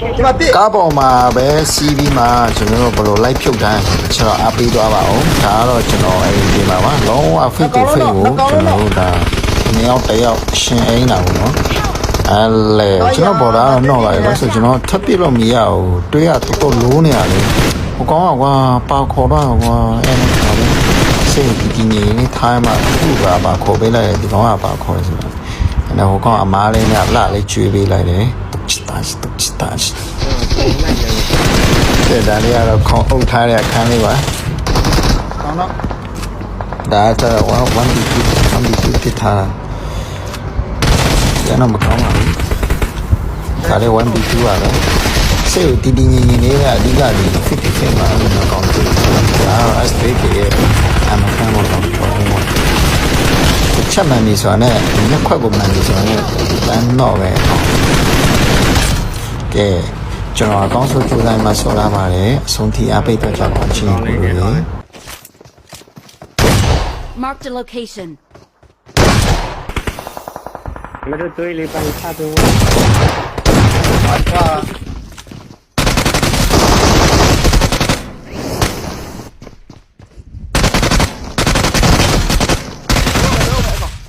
ကားပေါ်မှာပဲစီးပြီးမှကျွန်တော်တို့ဘယ်လိုလိုက်ဖြုတ်တိုင်းကျွန်တော်အားပေးသွားပါအောင်ဒါကတော့ကျွန်တော်အဲဒီမှာပါလုံးဝ fit to fit ကိုကျွန်တော်တို့ဒါနှစ်ယောက်တစ်ယောက်ရှင်အိမ်တာပေါ့နော်အဲ့လေကျွန်တော်ပေါ်တာတော့တော့လာပြီဆိုကျွန်တော်ထပ်ပြလို့မရဘူးတွေးရတော့လိုးနေရလေဟိုကောင်ကကွာပါခေါ်တော့ကွာအဲ့ဒါပဲစိတ်ဒီငြိမ်နေထိုင်းမှာခုကပါခေါ်ပေးလိုက်တယ်ဒီကောင်ကပါခေါ်တယ်ဆိုတာအဲ့တော့ဟိုကောင်အမားလေးနဲ့လှလေးကျွေးပေးလိုက်တယ်ချစ်တာတဲ့ဒါလေးကတော့ခေါင်းအုပ်ထားတဲ့အခန်းလေးပါကောင်းတော့ဒါတော့1B2ဖြစ်ထားကျွန်တော်မကောင်းပါဘူးဒါလေး 1B2 ပါတော့စေတီတီငင်းငင်းလေးကအဓိကဒီ fit ဖြစ်မှာလို့ကောင်းတယ်ဒါတော့ S3 ရဲ့အမှန်ကန်တော့တော့ချက်မှန်ပြီဆိုတော့လက်ခွက်ကိုမှန်ပြီဆိုတော့တန်းတော့ပဲကဲကျွန်တော်အကောင်းဆုံးကြိုးစားမှဆော်လာပါတယ်အဆုံးထိအားပေးတော့ကြပါချင်းကိုလေ Mark the location. မတို့တွေးလေးပိုင်းချတော့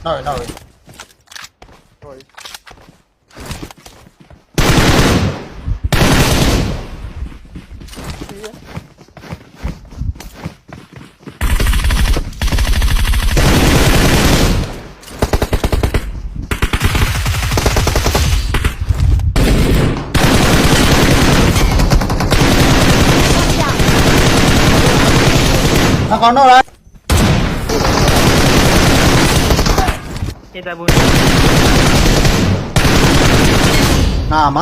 နောက်ကောင်းတော့လား Kita pun ငါမ